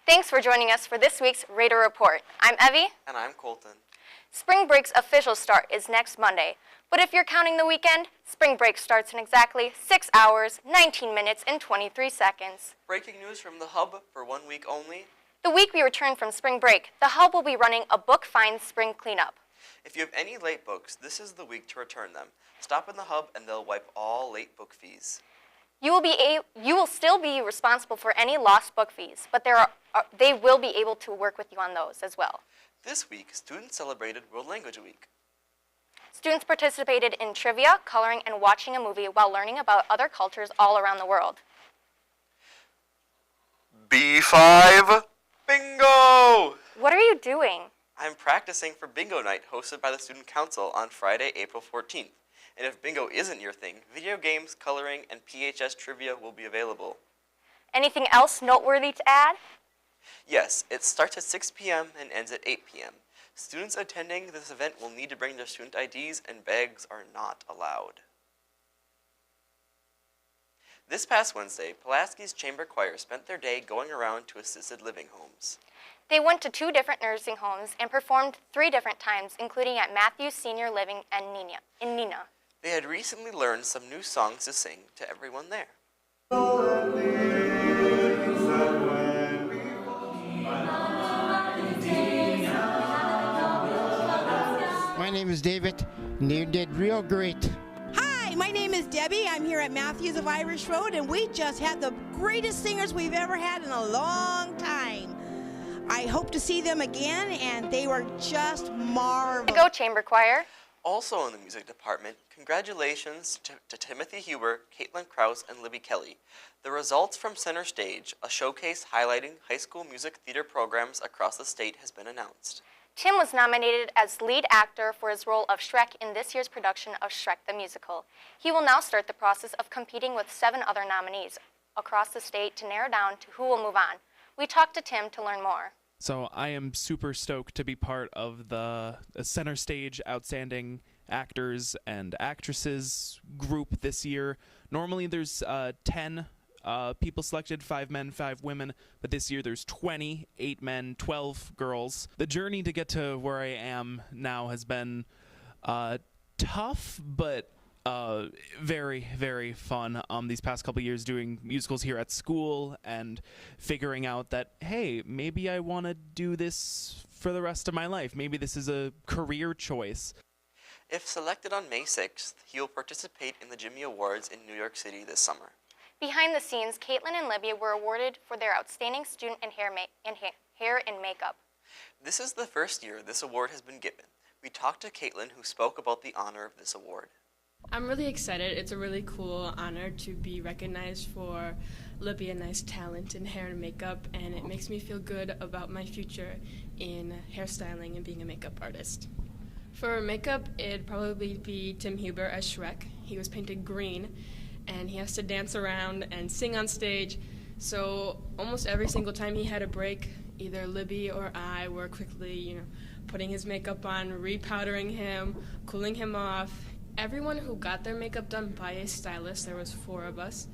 Thanks for joining us for this week's Raider Report. I'm Evie. And I'm Colton. Spring break's official start is next Monday, but if you're counting the weekend, spring break starts in exactly 6 hours, 19 minutes, and 23 seconds. Breaking news from the Hub for 1 week only. The week we return from spring break, the Hub will be running a book find spring cleanup. If you have any late books, this is the week to return them. Stop in the Hub and they'll wipe all late book fees. You will still be responsible for any lost book fees, but they will be able to work with you on those as well. This week, students celebrated World Language Week. Students participated in trivia, coloring, and watching a movie while learning about other cultures all around the world. B5 Bingo! What are you doing? I'm practicing for Bingo Night hosted by the Student Council on Friday, April 14th. And if bingo isn't your thing, video games, coloring, and PHS trivia will be available. Anything else noteworthy to add? Yes, it starts at 6 p.m. and ends at 8 p.m. Students attending this event will need to bring their student IDs, and bags are not allowed. This past Wednesday, Pulaski's Chamber Choir spent their day going around to assisted living homes. They went to 2 different nursing homes and performed 3 different times, including at Matthews Senior Living and Neenah. They had recently learned some new songs to sing to everyone there. My name is David, and you did real great. Hi, my name is Debbie. I'm here at Matthews of Irish Road, and we just had the greatest singers we've ever had in a long time. I hope to see them again, and they were just marvelous. Go Chamber Choir. Also in the music department, congratulations to Timothy Huber, Caitlin Krause, and Libby Kelly. The results from Center Stage, a showcase highlighting high school music theater programs across the state, has been announced. Tim was nominated as lead actor for his role of Shrek in this year's production of Shrek the Musical. He will now start the process of competing with 7 other nominees across the state to narrow down to who will move on. We talked to Tim to learn more. So I am super stoked to be part of the Center Stage Outstanding Actors and Actresses group this year. Normally there's 10 people selected, 5 men, 5 women, but this year there's 20, 8 men, 12 girls. The journey to get to where I am now has been tough, but very, very fun. These past couple years doing musicals here at school and figuring out that, hey, maybe I want to do this for the rest of my life. Maybe this is a career choice. If selected on May 6th, he will participate in the Jimmy Awards in New York City this summer. Behind the scenes, Caitlin and Libby were awarded for their outstanding student in hair and makeup. This is the first year this award has been given. We talked to Caitlin, who spoke about the honor of this award. I'm really excited. It's a really cool honor to be recognized for Libby and I's talent in hair and makeup, and it makes me feel good about my future in hairstyling and being a makeup artist. For makeup, it'd probably be Tim Huber as Shrek. He was painted green, and he has to dance around and sing on stage, so almost every single time he had a break, either Libby or I were quickly, putting his makeup on, repowdering him, cooling him off. Everyone who got their makeup done by a stylist, there was 4 of us,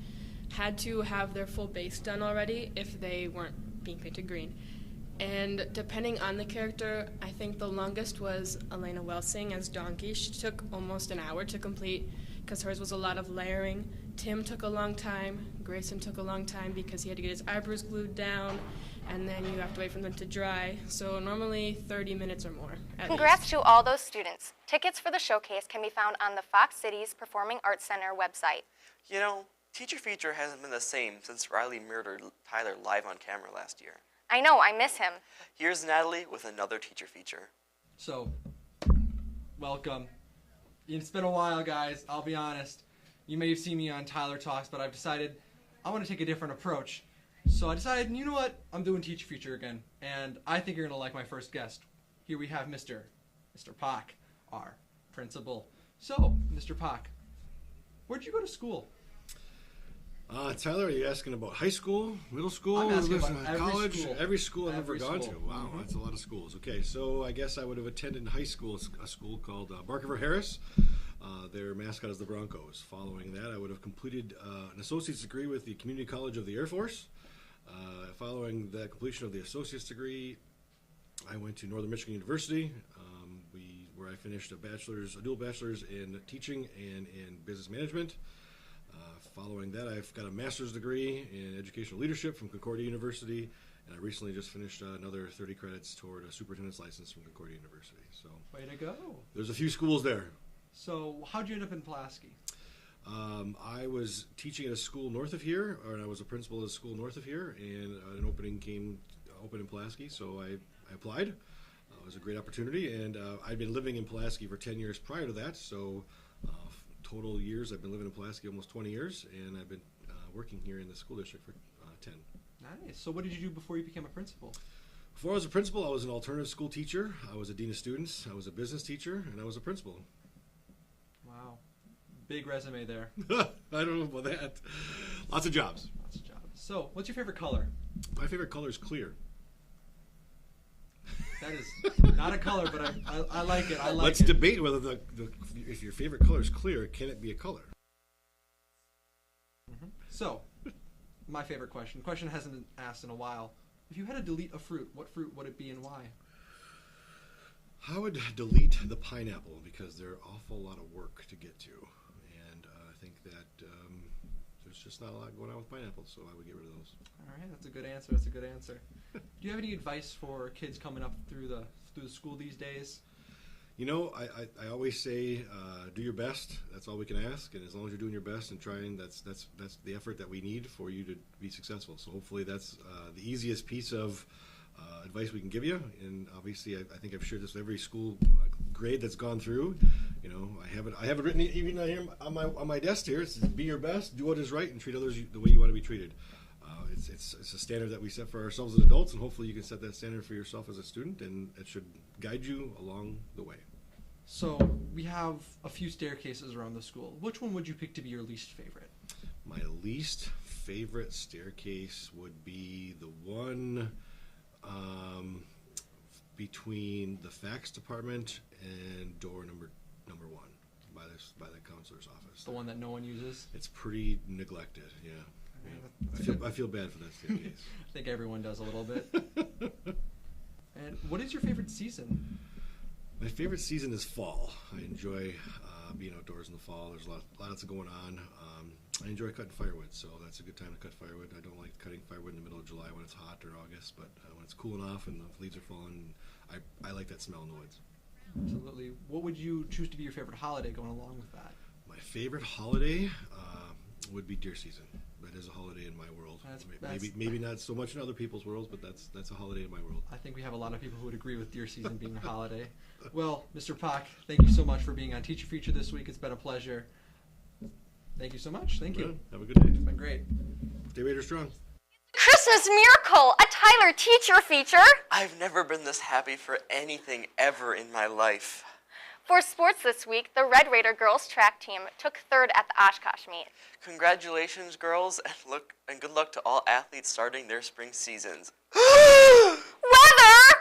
had to have their full base done already if they weren't being painted green. And depending on the character, I think the longest was Elena Welsing as Donkey. She took almost an hour to complete because hers was a lot of layering. Tim took a long time. Grayson took a long time because he had to get his eyebrows glued down, and then you have to wait for them to dry. So normally 30 minutes or more. Congrats to all those students. Tickets for the showcase can be found on the Fox Cities Performing Arts Center website. Teacher Feature hasn't been the same since Riley murdered Tyler live on camera last year. I know, I miss him. Here's Natalie with another Teacher Feature. So, welcome. It's been a while, guys, I'll be honest. You may have seen me on Tyler Talks, but I've decided I want to take a different approach. So I decided, you know what, I'm doing Teacher Feature again, and I think you're going to like my first guest. Here we have Mr. Pak, our principal. So, Mr. Pak, where'd you go to school? Tyler, are you asking about high school, middle school, I'm asking about college? Every school I've ever Every gone to. school. Wow, that's a lot of schools. Okay, so I guess I would have attended in high school a school called Barkerville Harris. Their mascot is the Broncos. Following that, I would have completed an associate's degree with the Community College of the Air Force. Following the completion of the associate's degree, I went to Northern Michigan University, where I finished a dual bachelor's in teaching and in business management. Following that, I've got a master's degree in educational leadership from Concordia University, and I recently just finished another 30 credits toward a superintendent's license from Concordia University. So, Way to go. there's a few schools there. So how'd you end up in Pulaski? I was teaching at a school north of here, or I was a principal at a school north of here, and an opening came open in Pulaski, so I applied. It was a great opportunity, and I'd been living in Pulaski for 10 years prior to that, so total years I've been living in Pulaski almost 20 years, and I've been working here in the school district for 10. Nice. So what did you do before you became a principal? Before I was a principal, I was an alternative school teacher, I was a dean of students, I was a business teacher, and I was a principal. Wow. Big resume there. I don't know about that. Lots of jobs. Lots of jobs. So what's your favorite color? My favorite color is clear. That is not a color, but I like it. I like Let's it. debate whether if your favorite color is clear, can it be a color? So, my favorite question. Question hasn't been asked in a while. If you had to delete a fruit, what fruit would it be and why? I would delete the pineapple because they're an awful lot of work to get to, and I think that there's just not a lot going on with pineapples, so I would get rid of those. All right, that's a good answer. That's a good answer. Do you have any advice for kids coming up through the school these days? You know, I always say, do your best. That's all we can ask, and as long as you're doing your best and trying, that's the effort that we need for you to be successful. So hopefully that's the easiest piece of advice we can give you. And obviously, I think I've shared this with every school grade that's gone through. You know, I have it written even here on my desk here. It says, "Be your best, do what is right, and treat others the way you want to be treated." It's a standard that we set for ourselves as adults, and hopefully you can set that standard for yourself as a student, and it should guide you along the way. So we have a few staircases around the school. Which one would you pick to be your least favorite? My least favorite staircase would be the one between the fax department and door number 1 by the counselor's office. The one that no one uses? It's pretty neglected, yeah. I feel bad for that staircase. I think everyone does a little bit. And what is your favorite season? My favorite season is fall. I enjoy being outdoors in the fall. There's lots going on. I enjoy cutting firewood, so that's a good time to cut firewood. I don't like cutting firewood in the middle of July when it's hot or August, but when it's cooling off and the leaves are falling, I like that smell in the woods. Absolutely. What would you choose to be your favorite holiday going along with that? My favorite holiday would be deer season. That is a holiday in my world. Maybe not so much in other people's worlds, but that's a holiday in my world. I think we have a lot of people who would agree with deer season being a holiday. Well, Mr. Pak, thank you so much for being on Teacher Feature this week. It's been a pleasure. Thank you so much. Thank you. Have a good day. It's been great. Stay Raider strong. Christmas Miracle, a Tyler teacher feature. I've never been this happy for anything ever in my life. For sports this week, the Red Raider girls track team took third at the Oshkosh meet. Congratulations, girls, and good luck to all athletes starting their spring seasons. Weather!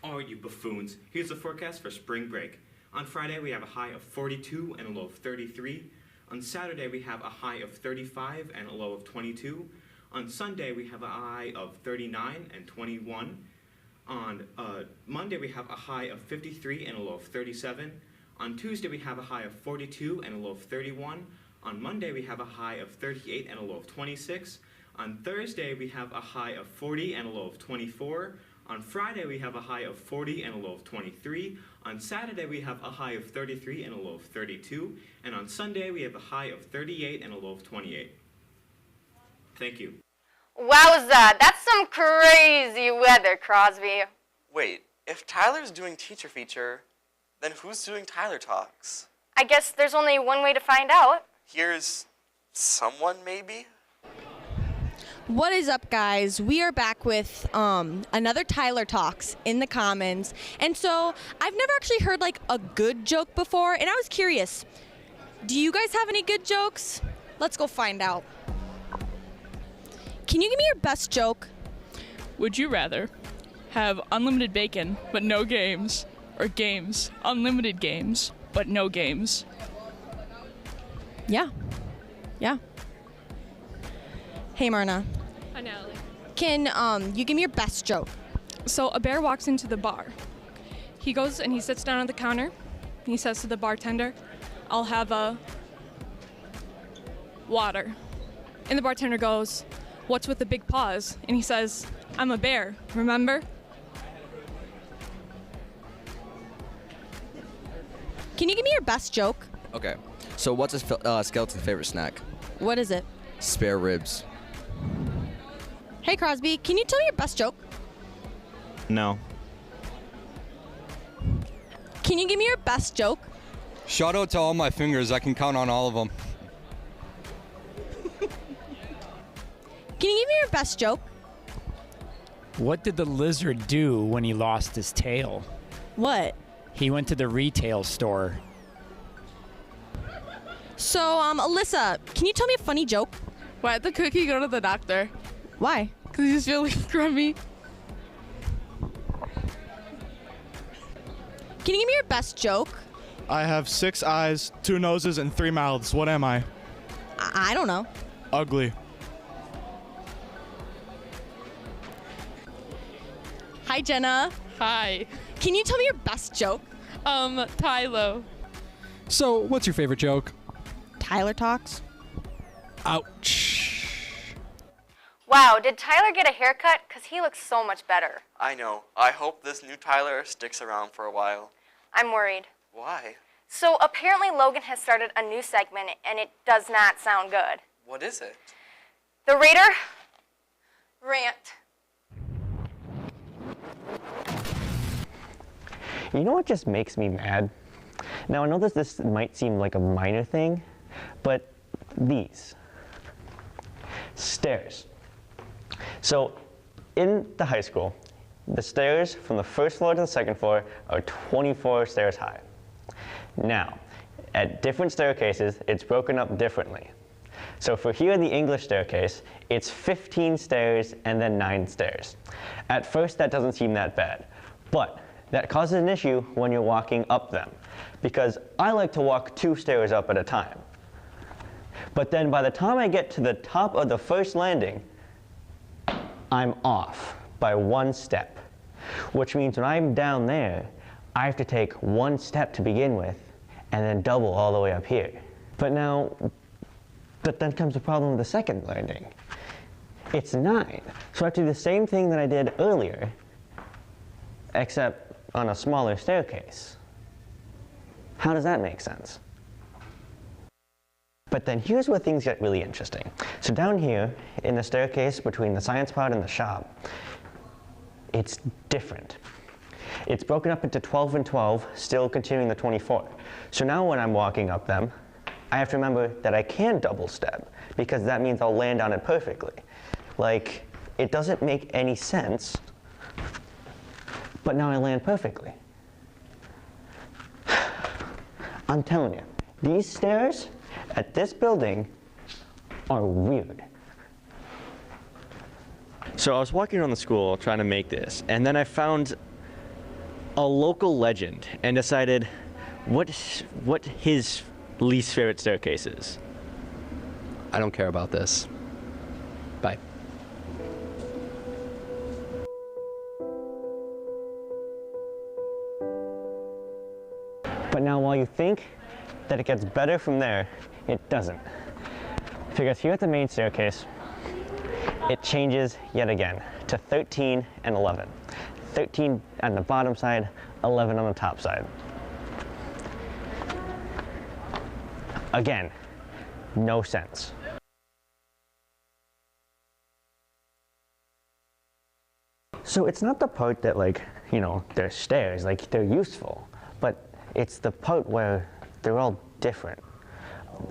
All you buffoons, here's the forecast for spring break. On Friday, we have a high of 42 and a low of 33. On Saturday, we have a high of 35 and a low of 22. On Sunday, we have a high of 39 and 21. On Monday, we have a high of 53 and a low of 37. On Tuesday, we have a high of 42 and a low of 31. On Monday, we have a high of 38 and a low of 26. On Thursday, we have a high of 40 and a low of 24. On Friday, we have a high of 40 and a low of 23. On Saturday, we have a high of 33 and a low of 32. And on Sunday, we have a high of 38 and a low of 28. Thank you. Wowza, that's some crazy weather, Crosby. Wait, if Tyler's doing Teacher Feature, then who's doing Tyler Talks? I guess there's only one way to find out. Here's someone, maybe? What is up, guys? We are back with another Tyler Talks in the Commons. And so I've never actually heard like a good joke before, and I was curious, do you guys have any good jokes? Let's go find out. Can you give me your best joke? Would you rather have unlimited bacon but no games, or games, unlimited games but no games? Yeah. Yeah. Hey, Marna. Hi, Natalie. Can you give me your best joke? So a bear walks into the bar. He goes and he sits down at the counter. And he says to the bartender, "I'll have a water." And the bartender goes, "What's with the big paws?" And he says, "I'm a bear, remember?" Can you give me your best joke? Okay. So what's a skeleton's favorite snack? What is it? Spare ribs. Hey, Crosby, can you tell me your best joke? No. Can you give me your best joke? Shout out to all my fingers. I can count on all of them. Can you give me your best joke? What did the lizard do when he lost his tail? What? He went to the retail store. So, Alyssa, can you tell me a funny joke? Why'd the cookie go to the doctor? Why? Because he's feeling crummy. Can you give me your best joke? I have 6 eyes, 2 noses, and 3 mouths. What am I? I don't know. Ugly. Hi, Jenna. Hi. Can you tell me your best joke? Tylo. So, what's your favorite joke? Tyler talks. Ouch. Wow, did Tyler get a haircut? Because he looks so much better. I know. I hope this new Tyler sticks around for a while. I'm worried. Why? So apparently Logan has started a new segment, and it does not sound good. What is it? The Raider Rant. You know what just makes me mad? Now, I know this might seem like a minor thing, but these stairs. So, in the high school, the stairs from the first floor to the second floor are 24 stairs high. Now, at different staircases, it's broken up differently. So for here, the English staircase, it's 15 stairs and then 9 stairs. At first, that doesn't seem that bad, but that causes an issue when you're walking up them, because I like to walk 2 stairs up at a time. But then by the time I get to the top of the first landing, I'm off by 1 step, which means when I'm down there, I have to take 1 step to begin with and then double all the way up here. But then comes the problem with the second landing. It's 9. So I have to do the same thing that I did earlier, except on a smaller staircase. How does that make sense? But then here's where things get really interesting. So down here, in the staircase between the science pod and the shop, it's different. It's broken up into 12 and 12, still continuing the 24. So now when I'm walking up them, I have to remember that I can double step, because that means I'll land on it perfectly. Like, it doesn't make any sense, but now I land perfectly. I'm telling you, these stairs at this building are weird. So I was walking around the school trying to make this, and then I found a local legend and decided what his least favorite staircase is. I don't care about this. Bye. But now while you think that it gets better from there, it doesn't. Because here at the main staircase, it changes yet again to 13 and 11. 13 on the bottom side, 11 on the top side. Again, no sense. So it's not the part that, like, you know, they're stairs, like, they're useful, but it's the part where they're all different.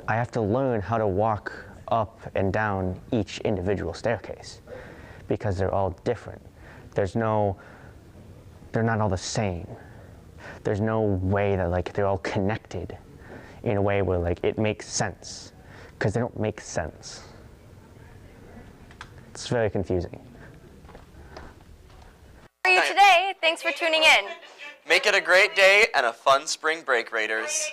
I have to learn how to walk up and down each individual staircase because they're all different. They're not all the same. There's no way that, like, they're all connected in a way where, like, it makes sense, because they don't make sense. It's very confusing. For you today, thanks for tuning in. Make it a great day and a fun spring break, Raiders.